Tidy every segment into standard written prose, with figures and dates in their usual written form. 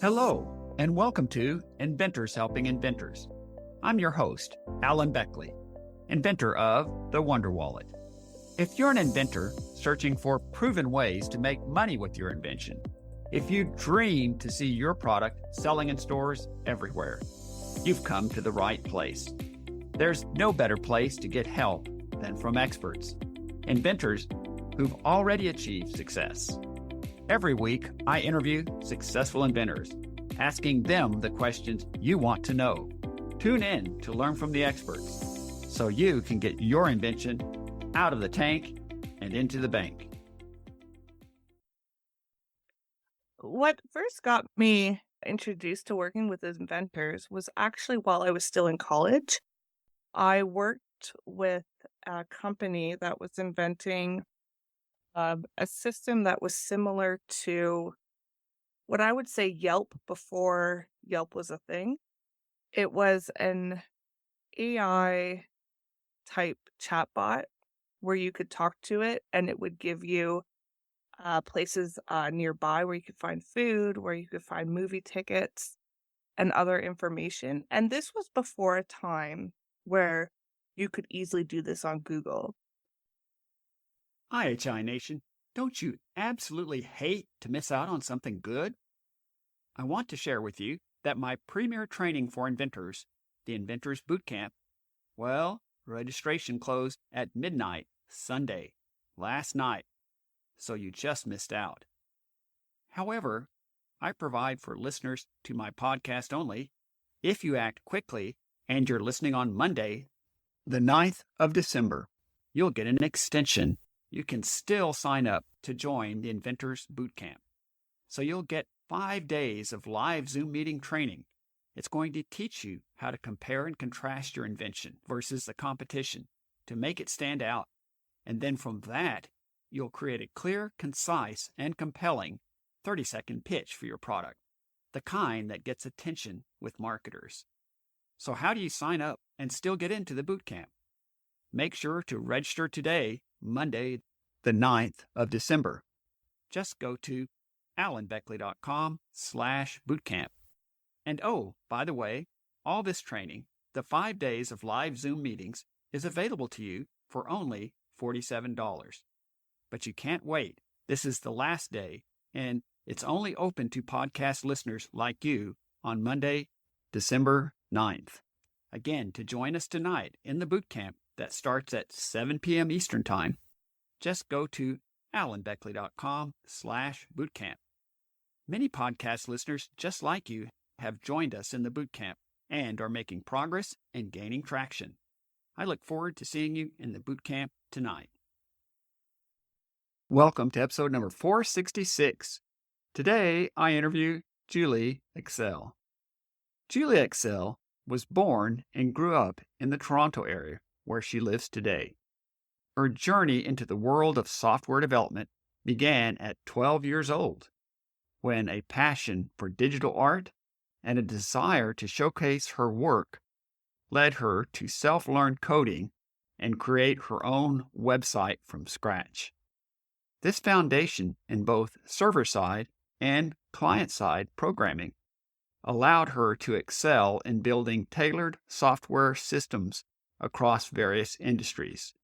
Hello, and welcome to Inventors Helping Inventors. I'm your host, Alan Beckley, inventor of the Wonder Wallet. If you're an inventor searching for proven ways to make money with your invention, if you dream to see your product selling in stores everywhere, you've come to the right place. There's no better place to get help than from experts, inventors who've already achieved success. Every week, I interview successful inventors, asking them the questions you want to know. Tune in to learn from the experts so you can get your invention out of the tank and into the bank. What first got me introduced to working with inventors was actually while I was still in college. I worked with a company that was inventing a system that was similar to what I would say Yelp before Yelp was a thing. It was an AI type chatbot where you could talk to it and it would give you places nearby where you could find food, where you could find movie tickets and other information. And this was before a time where you could easily do this on Google. IHI Nation, don't you absolutely hate to miss out on something good? I want to share with you that my premier training for inventors, the Inventors Bootcamp, well, registration closed at midnight Sunday, last night, so you just missed out. However, I provide for listeners to my podcast only, if you act quickly and you're listening on Monday, the 9th of December, you'll get an extension. You can still sign up to join the Inventors Bootcamp. So you'll get 5 days of live Zoom meeting training. It's going to teach you how to compare and contrast your invention versus the competition to make it stand out. And then from that, you'll create a clear, concise, and compelling 30-second pitch for your product, the kind that gets attention with marketers. So how do you sign up and still get into the bootcamp? Make sure to register today, Monday, the 9th of December. Just go to alanbeckley.com/bootcamp. And oh, by the way, all this training, the 5 days of live Zoom meetings, is available to you for only $47. But you can't wait. This is the last day, and it's only open to podcast listeners like you on Monday, December 9th. Again, to join us tonight in the bootcamp that starts at 7 p.m. Eastern Time, just go to alanbeckley.com/bootcamp. Many podcast listeners just like you have joined us in the bootcamp and are making progress and gaining traction. I look forward to seeing you in the bootcamp tonight. Welcome to episode number 466. Today, I interview Julie Exel. Julie Exel was born and grew up in the Toronto area, where she lives today. Her journey into the world of software development began at 12 years old, when a passion for digital art and a desire to showcase her work led her to self-learn coding and create her own website from scratch. This foundation in both server-side and client-side programming allowed her to excel in building tailored software systems across various industries.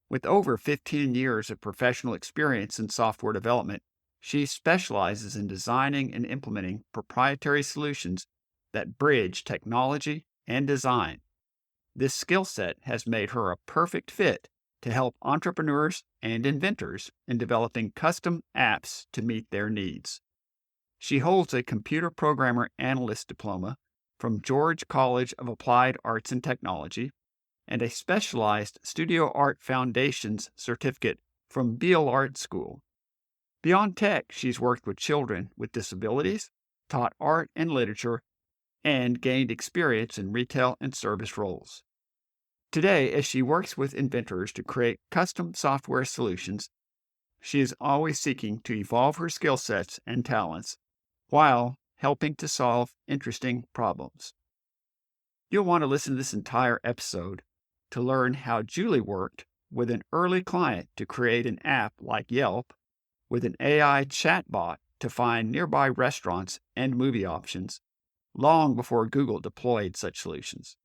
With over 15 years of professional experience in software development, she specializes in designing and implementing proprietary solutions that bridge technology and design. This skill set has made her a perfect fit to help entrepreneurs and inventors in developing custom apps to meet their needs. She holds a computer programmer analyst diploma from George College of Applied Arts and Technology and a specialized Studio Art Foundations certificate from Beale Art School. Beyond tech, she's worked with children with disabilities, taught art and literature, and gained experience in retail and service roles. Today, as she works with inventors to create custom software solutions, she is always seeking to evolve her skill sets and talents while helping to solve interesting problems. You'll want to listen to this entire episode to learn how Julie worked with an early client to create an app like Yelp, with an AI chatbot to find nearby restaurants and movie options long before Google deployed such solutions.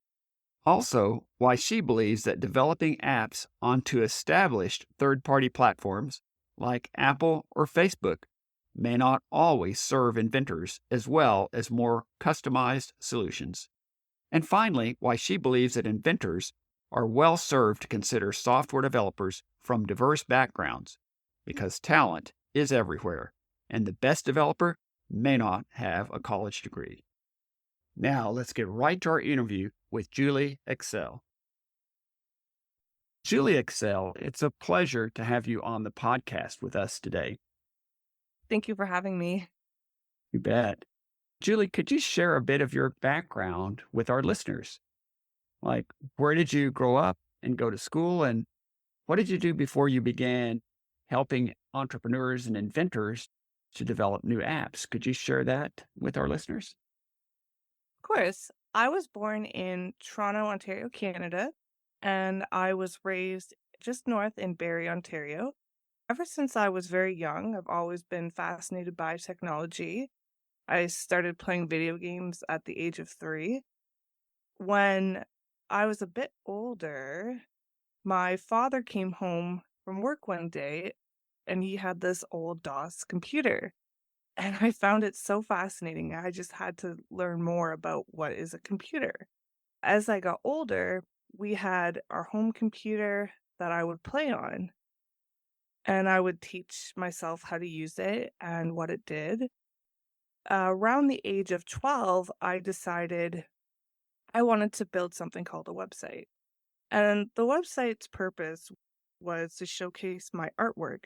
Also, why she believes that developing apps onto established third party platforms like Apple or Facebook may not always serve inventors as well as more customized solutions. And finally, why she believes that inventors are well served to consider software developers from diverse backgrounds because talent is everywhere, and the best developer may not have a college degree. Now, let's get right to our interview with Julie Exel. Julie Exel, it's a pleasure to have you on the podcast with us today. Thank you for having me. You bet. Julie, could you share a bit of your background with our listeners? Like, where did you grow up and go to school? And what did you do before you began helping entrepreneurs and inventors to develop new apps? Could you share that with our listeners? Of course, I was born in Toronto, Ontario, Canada, and I was raised just north in Barrie, Ontario. Ever since I was very young, I've always been fascinated by technology. I started playing video games at the age of 3. When I was a bit older, my father came home from work one day and he had this old DOS computer. And I found it so fascinating. I just had to learn more about what is a computer. As I got older, we had our home computer that I would play on, and I would teach myself how to use it and what it did. Around the age of 12, I decided I wanted to build something called a website. And the website's purpose was to showcase my artwork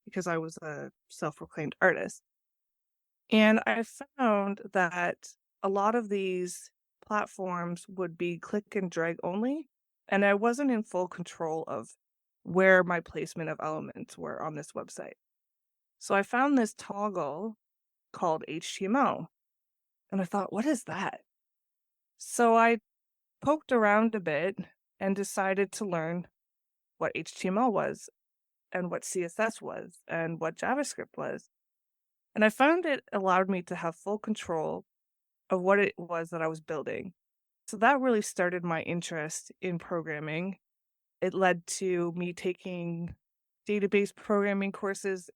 because I was a self proclaimed artist. And I found that a lot of these platforms would be click and drag only, and I wasn't in full control of where my placement of elements were on this website. So I found this toggle called HTML, and I thought, what is that? So I poked around a bit and decided to learn what HTML was and what CSS was and what JavaScript was. And I found it allowed me to have full control of what it was that I was building. So that really started my interest in programming. It led to me taking database programming courses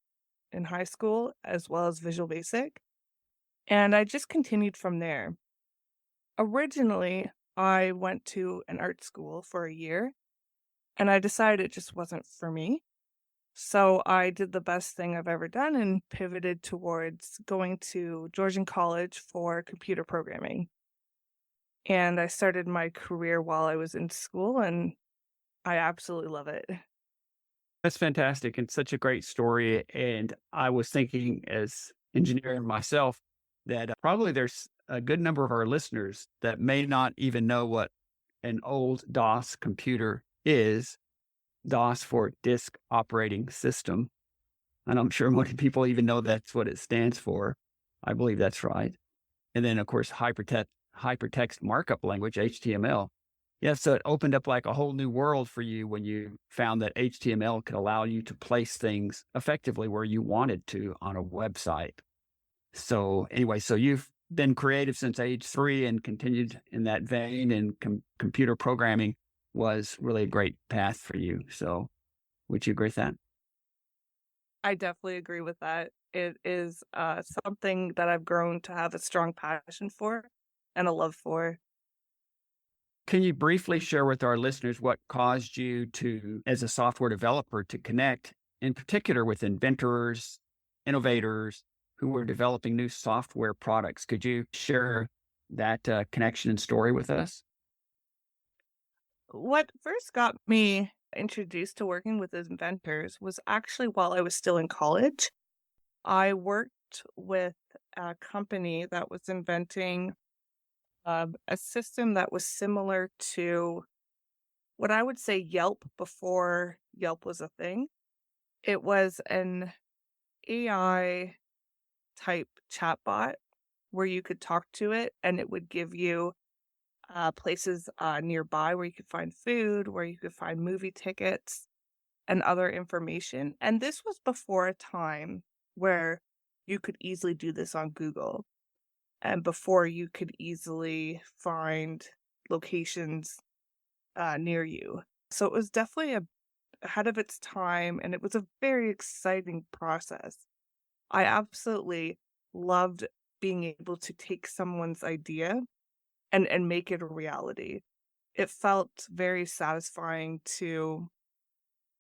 in high school as well as Visual Basic. And I just continued from there. Originally, I went to an art school for a year and I decided it just wasn't for me. So I did the best thing I've ever done and pivoted towards going to Georgian College for computer programming. And I started my career while I was in school, and I absolutely love it. That's fantastic and such a great story. And I was thinking, as engineering myself, that probably there's a good number of our listeners that may not even know what an old DOS computer is. DOS for Disk Operating System. And I'm sure many people even know that's what it stands for. I believe that's right. And then, of course, hypertext markup language, HTML. Yeah, so it opened up like a whole new world for you when you found that HTML could allow you to place things effectively where you wanted to on a website. So anyway, so you've been creative since age 3 and continued in that vein, and computer programming was really a great path for you. So would you agree with that? I definitely agree with that. It is something that I've grown to have a strong passion for and a love for. Can you briefly share with our listeners what caused you to, as a software developer, to connect in particular with inventors, innovators who were developing new software products? Could you share that connection and story with us? What first got me introduced to working with inventors was actually while I was still in college. I worked with a company that was inventing a system that was similar to what I would say Yelp before Yelp was a thing. It was an AI type chatbot where you could talk to it and it would give you places nearby where you could find food, where you could find movie tickets and other information. And this was before a time where you could easily do this on Google. And before you could easily find locations near you. So it was definitely ahead of its time, and it was a very exciting process. I absolutely loved being able to take someone's idea and make it a reality. It felt very satisfying to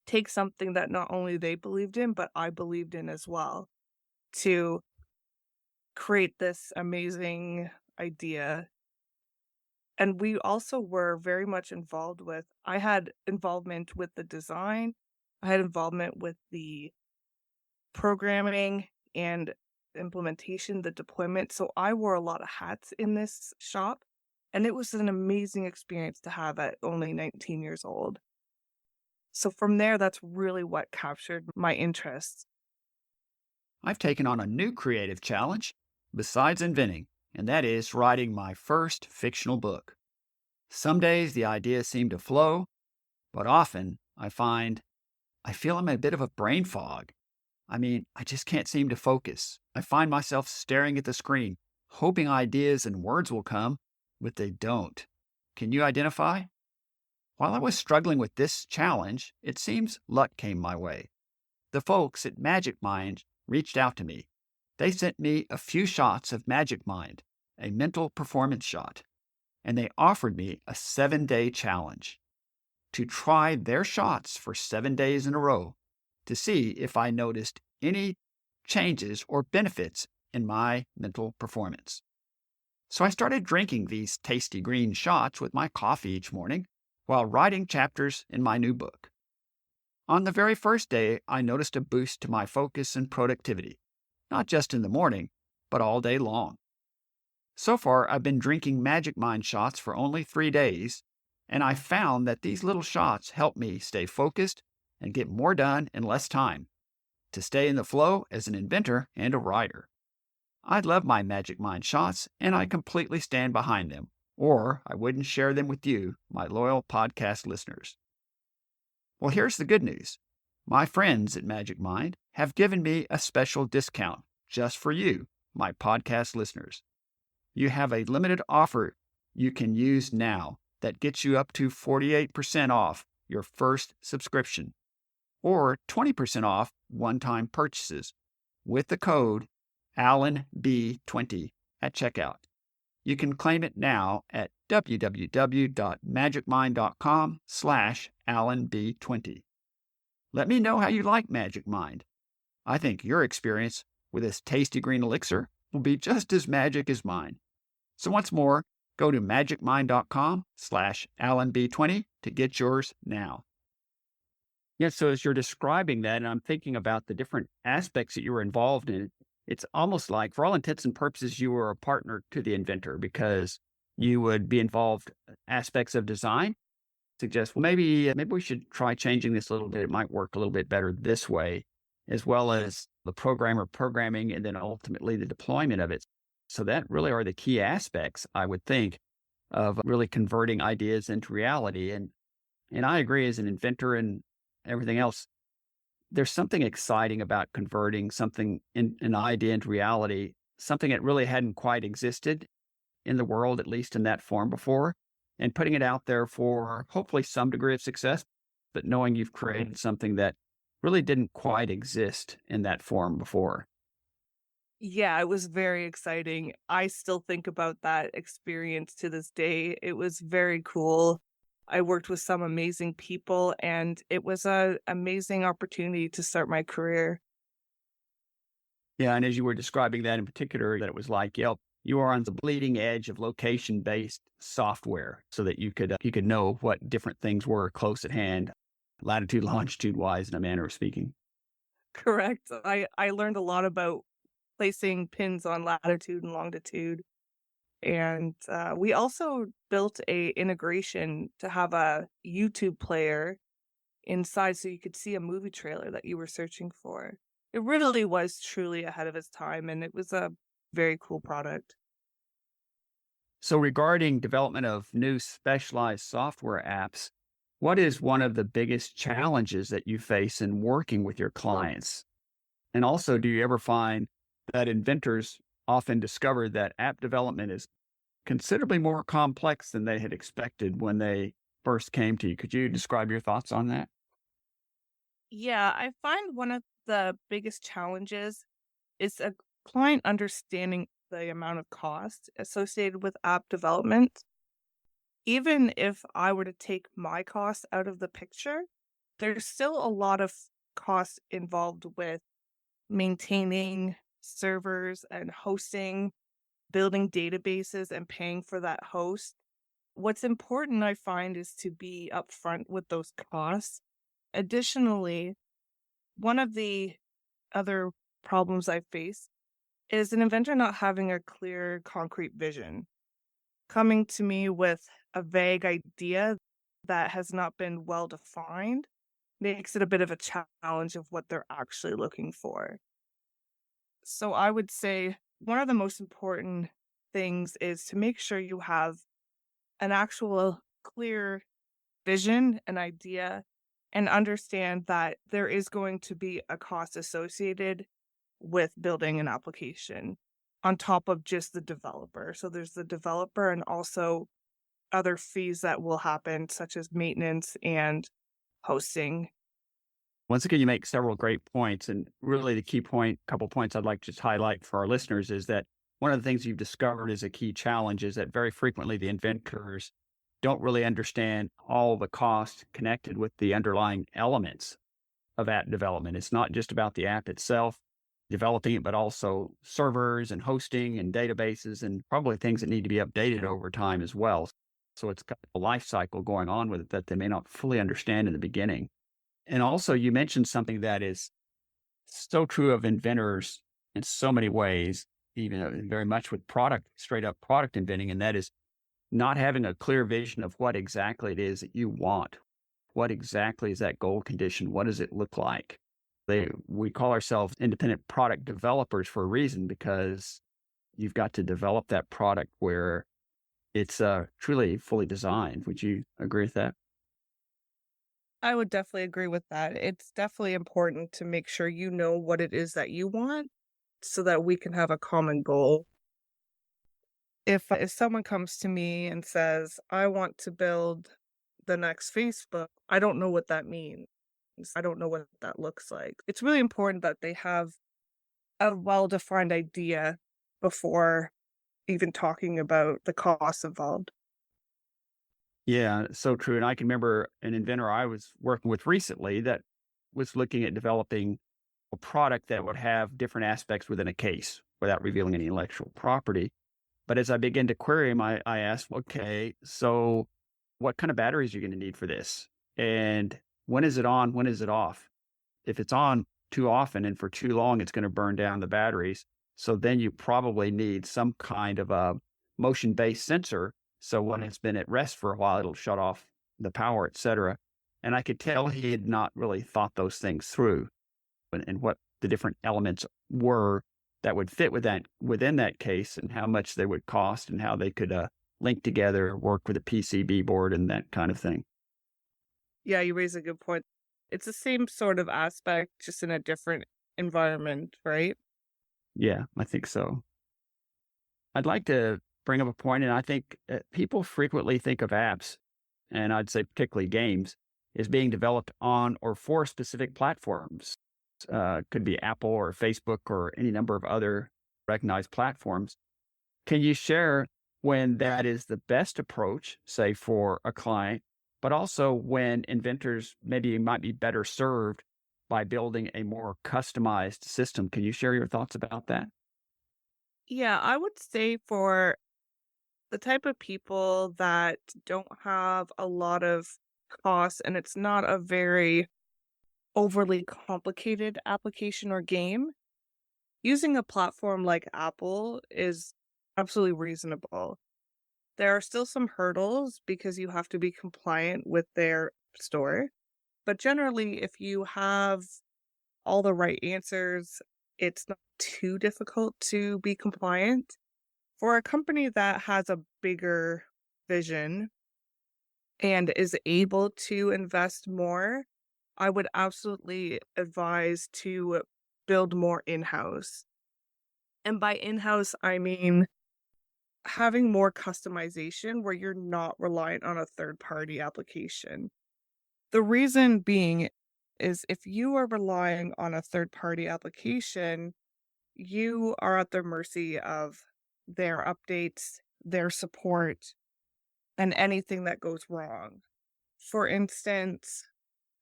take something that not only they believed in, but I believed in as well, to create this amazing idea. And we also were very much involved with I had involvement with the design, I had involvement with the programming and implementation, the deployment, so I wore a lot of hats in this shop, and it was an amazing experience to have at only 19 years old. So from there, that's really what captured my interest. I've taken on a new creative challenge besides inventing, and that is writing my first fictional book. Some days the ideas seem to flow, but often I feel I'm in a bit of a brain fog. I just can't seem to focus. I find myself staring at the screen, hoping ideas and words will come, but they don't. Can you identify? While I was struggling with this challenge, it seems luck came my way. The folks at Magic Mind reached out to me. They sent me a few shots of Magic Mind, a mental performance shot, and they offered me a 7-day challenge to try their shots for 7 days in a row to see if I noticed any changes or benefits in my mental performance. So I started drinking these tasty green shots with my coffee each morning while writing chapters in my new book. On the very first day, I noticed a boost to my focus and productivity, not just in the morning, but all day long. So far, I've been drinking Magic Mind shots for only 3 days, and I found that these little shots help me stay focused and get more done in less time, to stay in the flow as an inventor and a writer. I love my Magic Mind shots, and I completely stand behind them, or I wouldn't share them with you, my loyal podcast listeners. Well, here's the good news. My friends at Magic Mind have given me a special discount just for you, my podcast listeners. You have a limited offer you can use now that gets you up to 48% off your first subscription or 20% off one-time purchases with the code AllenB20 at checkout. You can claim it now at www.magicmind.com/AllenB20. Let me know how you like Magic Mind. I think your experience with this tasty green elixir will be just as magic as mine. So once more, go to magicmind.com/AllenB20 to get yours now. Yeah, so as you're describing that, and I'm thinking about the different aspects that you were involved in, it's almost like, for all intents and purposes, you were a partner to the inventor because you would be involved aspects of design, suggest, well, maybe we should try changing this a little bit. It might work a little bit better this way, as well as the programmer programming and then ultimately the deployment of it. So that really are the key aspects, I would think, of really converting ideas into reality. And I agree, as an inventor and everything else, there's something exciting about converting something in an idea into reality, something that really hadn't quite existed in the world, at least in that form before, and putting it out there for hopefully some degree of success, but knowing you've created something that really didn't quite exist in that form before. Yeah, it was very exciting. I still think about that experience to this day. It was very cool. I worked with some amazing people, and it was an amazing opportunity to start my career. Yeah, and as you were describing that in particular, that it was like, you are on the bleeding edge of location-based software, so that you could know what different things were close at hand, latitude, longitude wise, in a manner of speaking. Correct. I learned a lot about placing pins on latitude and longitude. And we also built a integration to have a YouTube player inside so you could see a movie trailer that you were searching for. It really was truly ahead of its time, and it was a very cool product. So, regarding development of new specialized software apps, what is one of the biggest challenges that you face in working with your clients? And also, do you ever find that inventors often discovered that app development is considerably more complex than they had expected when they first came to you. Could you describe your thoughts on that? Yeah, I find one of the biggest challenges is a client understanding the amount of cost associated with app development. Even if I were to take my costs out of the picture, there's still a lot of costs involved with maintaining servers and hosting, building databases and paying for that host. What's important, I find, is to be upfront with those costs. Additionally, one of the other problems I face is an inventor not having a clear, concrete vision, coming to me with a vague idea that has not been well defined makes it a bit of a challenge of what they're actually looking for. So I would say one of the most important things is to make sure you have an actual clear vision, an idea, and understand that there is going to be a cost associated with building an application on top of just the developer. So there's the developer and also other fees that will happen, such as maintenance and hosting. Once again, you make several great points. And really, the key point, couple points I'd like to just highlight for our listeners is that one of the things you've discovered is a key challenge is that very frequently the inventors don't really understand all the costs connected with the underlying elements of app development. It's not just about the app itself, developing it, but also servers and hosting and databases and probably things that need to be updated over time as well. So it's got a life cycle going on with it that they may not fully understand in the beginning. And also, you mentioned something that is so true of inventors in so many ways, even very much with product, straight up product inventing, and that is not having a clear vision of what exactly it is that you want. What exactly is that goal condition? What does it look like? We call ourselves independent product developers for a reason because you've got to develop that product where it's truly fully designed. Would you agree with that? I would definitely agree with that. It's definitely important to make sure you know what it is that you want so that we can have a common goal. If someone comes to me and says, "I want to build the next Facebook," I don't know what that means. I don't know what that looks like. It's really important that they have a well-defined idea before even talking about the costs involved. Yeah, so true. And I can remember an inventor I was working with recently that was looking at developing a product that would have different aspects within a case without revealing any intellectual property. But as I began to query him, I asked, okay, so what kind of batteries are you going to need for this? And when is it on? When is it off? If it's on too often and for too long, it's going to burn down the batteries. So then you probably need some kind of a motion based sensor. So when it's been at rest for a while, it'll shut off the power, et cetera. And I could tell he had not really thought those things through and what the different elements were that would fit within that case and how much they would cost and how they could link together, work with a PCB board and that kind of thing. Yeah, you raise a good point. It's the same sort of aspect, just in a different environment, right? Yeah, I think so. I'd like to bring up a point, and I think people frequently think of apps, and I'd say particularly games, as being developed on or for specific platforms. Could be Apple or Facebook or any number of other recognized platforms. Can you share when that is the best approach, say for a client, but also when inventors maybe might be better served by building a more customized system? Can you share your thoughts about that? Yeah, I would say for the type of people that don't have a lot of costs and it's not a very overly complicated application or game, using a platform like Apple is absolutely reasonable. There are still some hurdles because you have to be compliant with their store. But generally, if you have all the right answers, it's not too difficult to be compliant. For a company that has a bigger vision and is able to invest more, I would absolutely advise to build more in-house. And by in-house, I mean having more customization where you're not reliant on a third-party application. The reason being is if you are relying on a third-party application, you are at the mercy of their updates, their support, and anything that goes wrong. For instance,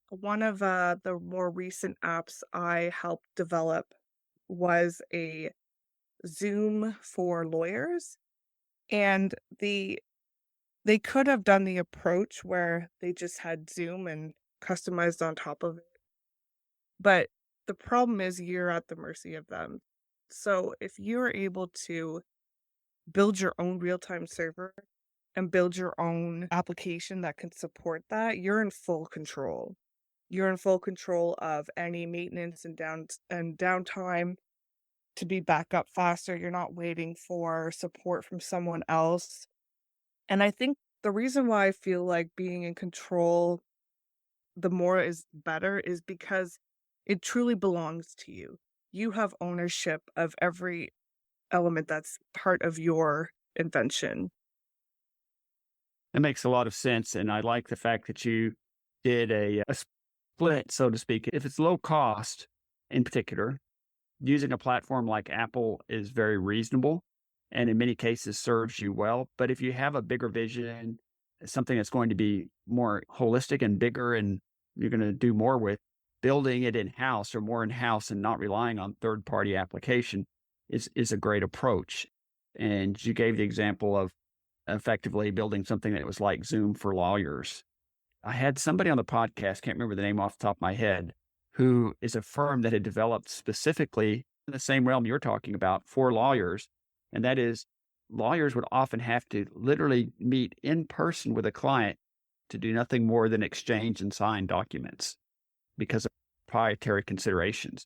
one of the more recent apps I helped develop was a Zoom for lawyers, and they could have done the approach where they just had Zoom and customized on top of it, but the problem is you're at the mercy of them. So if you're able to build your own real-time server and build your own application that can support that, you're in full control. You're in full control of any maintenance and downtime to be back up faster. You're not waiting for support from someone else. And I think the reason why I feel like being in control the more is better is because it truly belongs to you. You have ownership of every element that's part of your invention. That makes a lot of sense, and I like the fact that you did a split, so to speak. If it's low cost in particular, using a platform like Apple is very reasonable and in many cases serves you well. But if you have a bigger vision, something that's going to be more holistic and bigger and you're going to do more with, building it in-house or more in-house and not relying on third-party application is a great approach. And you gave the example of effectively building something that was like Zoom for lawyers. I had somebody on the podcast, can't remember the name off the top of my head, who is a firm that had developed specifically in the same realm you're talking about for lawyers. And that is, lawyers would often have to literally meet in person with a client to do nothing more than exchange and sign documents because of proprietary considerations.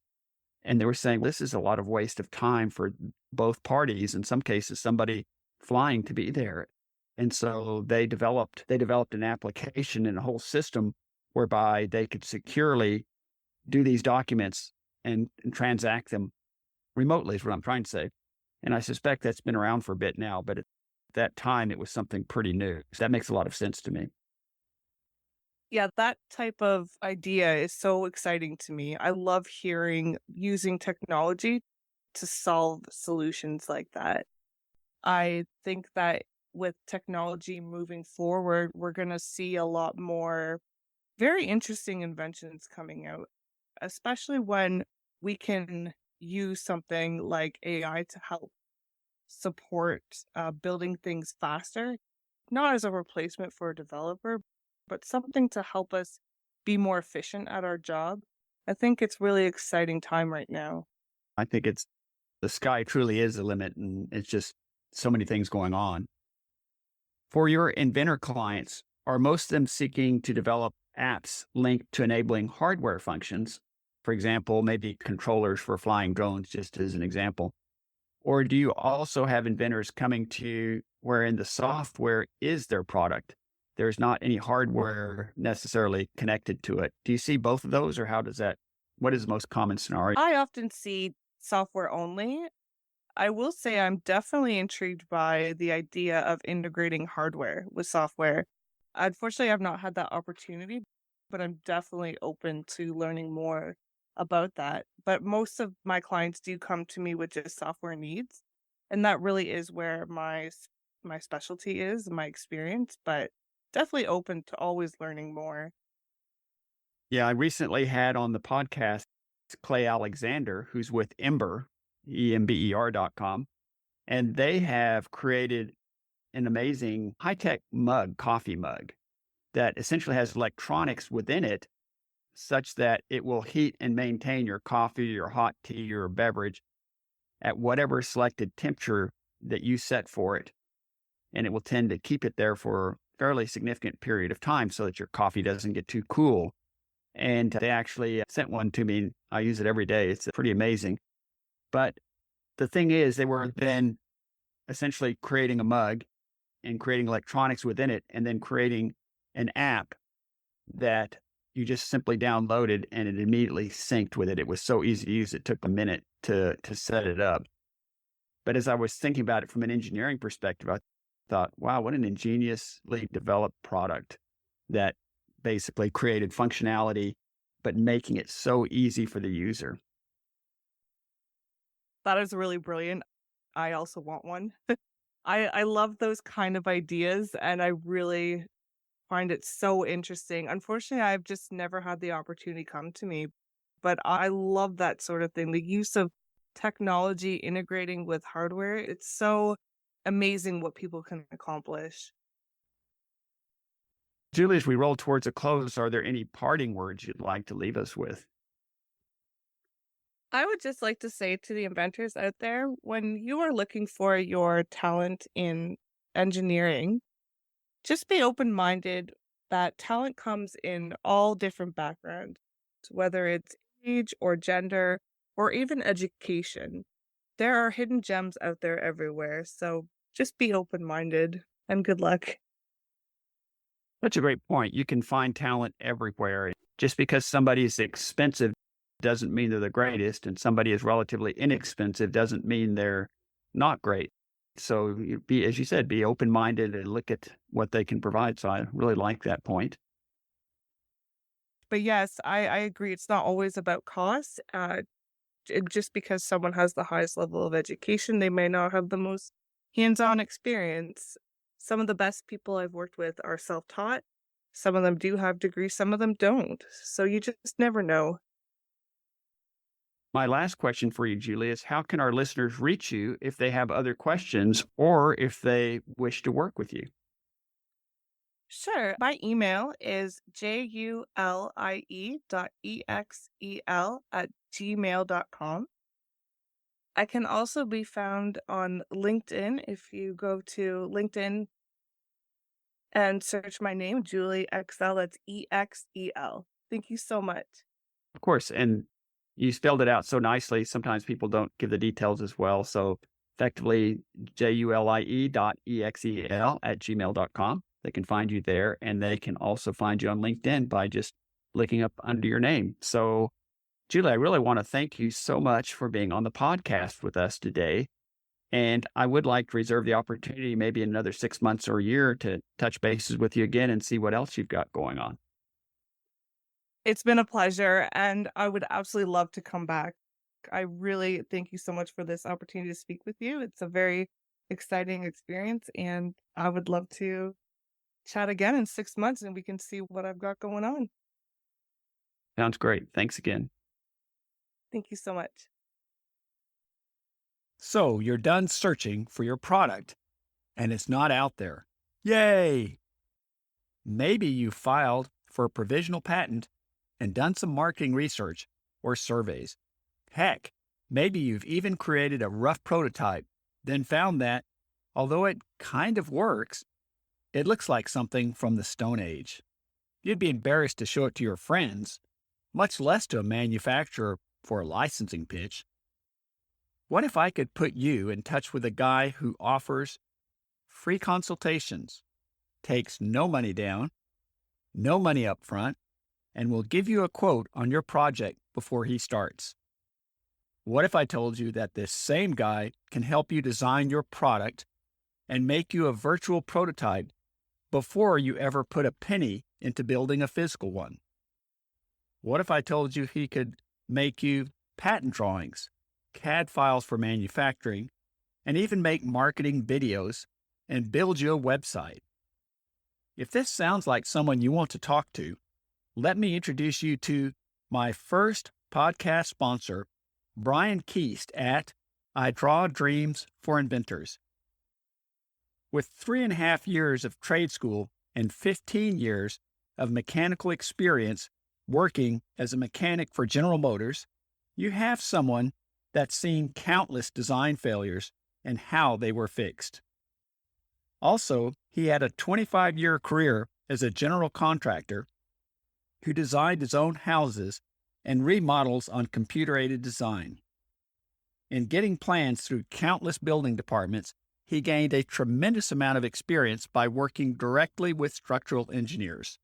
And they were saying this is a lot of waste of time for both parties. In some cases, somebody flying to be there. And so they developed an application and a whole system whereby they could securely do these documents and transact them remotely is what I'm trying to say. And I suspect that's been around for a bit now, but at that time it was something pretty new. So that makes a lot of sense to me. Yeah, that type of idea is so exciting to me. I love hearing using technology to solve solutions like that. I think that with technology moving forward, we're going to see a lot more very interesting inventions coming out, especially when we can use something like AI to help support building things faster, not as a replacement for a developer, but something to help us be more efficient at our job. I think it's really exciting time right now. I think it's the sky truly is the limit and it's just so many things going on. For your inventor clients, are most of them seeking to develop apps linked to enabling hardware functions? For example, maybe controllers for flying drones, just as an example. Or do you also have inventors coming to you wherein the software is their product? There's not any hardware necessarily connected to it. Do you see both of those, or what is the most common scenario? I often see software only. I will say I'm definitely intrigued by the idea of integrating hardware with software. Unfortunately, I've not had that opportunity, but I'm definitely open to learning more about that. But most of my clients do come to me with just software needs, and that really is where my specialty is, my experience, but definitely open to always learning more. Yeah, I recently had on the podcast Clay Alexander, who's with Ember, EMBER.com, and they have created an amazing high-tech mug, coffee mug, that essentially has electronics within it such that it will heat and maintain your coffee, your hot tea, your beverage at whatever selected temperature that you set for it. And it will tend to keep it there for a fairly significant period of time so that your coffee doesn't get too cool. And they actually sent one to me. I use it every day. It's pretty amazing. But the thing is, they were then essentially creating a mug and creating electronics within it and then creating an app that you just simply downloaded and it immediately synced with it. It was so easy to use. It took a minute to set it up. But as I was thinking about it from an engineering perspective, I thought, wow, what an ingeniously developed product that basically created functionality, but making it so easy for the user. That is really brilliant. I also want one. I love those kind of ideas, and I really find it so interesting. Unfortunately, I've just never had the opportunity come to me, but I love that sort of thing. The use of technology integrating with hardware, it's so amazing what people can accomplish. Julie, as we roll towards a close, are there any parting words you'd like to leave us with? I would just like to say to the inventors out there, when you are looking for your talent in engineering, just be open-minded that talent comes in all different backgrounds, whether it's age or gender or even education. There are hidden gems out there everywhere, so just be open-minded and good luck. That's a great point. You can find talent everywhere. Just because somebody is expensive doesn't mean they're the greatest, and somebody is relatively inexpensive doesn't mean they're not great. So be, as you said, be open minded and look at what they can provide. So I really like that point. But yes, I agree. It's not always about cost. Just because someone has the highest level of education, they may not have the most hands-on experience. Some of the best people I've worked with are self-taught. Some of them do have degrees, some of them don't. So you just never know. My last question for you, Julie, is how can our listeners reach you if they have other questions or if they wish to work with you? Sure. My email is julie.exel@gmail.com. I can also be found on LinkedIn if you go to LinkedIn and search my name, Julie Exel. That's EXEL. Thank you so much. Of course. And you spelled it out so nicely. Sometimes people don't give the details as well. So effectively, julie.exel@gmail.com. They can find you there, and they can also find you on LinkedIn by just looking up under your name. So, Julie, I really want to thank you so much for being on the podcast with us today. And I would like to reserve the opportunity, maybe in another 6 months or a year, to touch bases with you again and see what else you've got going on. It's been a pleasure, and I would absolutely love to come back. I really thank you so much for this opportunity to speak with you. It's a very exciting experience, and I would love to chat again in 6 months and we can see what I've got going on. Sounds great. Thanks again. Thank you so much. So you're done searching for your product and it's not out there. Yay! Maybe you filed for a provisional patent and done some marketing research or surveys. Heck, maybe you've even created a rough prototype, then found that, although it kind of works, it looks like something from the Stone Age. You'd be embarrassed to show it to your friends, much less to a manufacturer for a licensing pitch. What if I could put you in touch with a guy who offers free consultations, takes no money down, no money up front, and will give you a quote on your project before he starts? What if I told you that this same guy can help you design your product and make you a virtual prototype before you ever put a penny into building a physical one? What if I told you he could make you patent drawings, CAD files for manufacturing, and even make marketing videos and build you a website? If this sounds like someone you want to talk to, let me introduce you to my first podcast sponsor, Brian Keast at I Draw Dreams for Inventors. With 3.5 years of trade school and 15 years of mechanical experience working as a mechanic for General Motors, you have someone that's seen countless design failures and how they were fixed. Also, he had a 25-year career as a general contractor who designed his own houses and remodels on computer-aided design. In getting plans through countless building departments, he gained a tremendous amount of experience by working directly with structural engineers.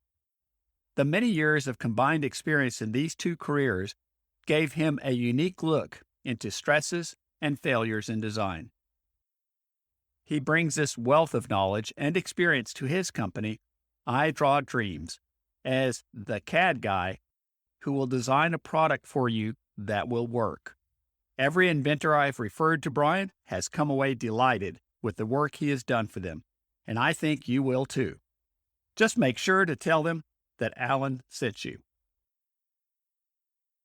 The many years of combined experience in these two careers gave him a unique look into stresses and failures in design. He brings this wealth of knowledge and experience to his company, I Draw Dreams, as the CAD guy who will design a product for you that will work. Every inventor I've referred to Brian has come away delighted with the work he has done for them, and I think you will too. Just make sure to tell them that Alan sent you.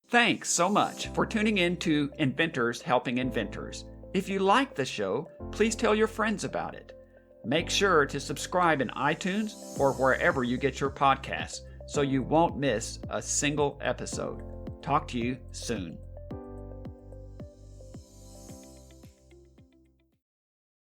Thanks so much for tuning in to Inventors Helping Inventors. If you like the show, please tell your friends about it. Make sure to subscribe in iTunes or wherever you get your podcasts so you won't miss a single episode. Talk to you soon.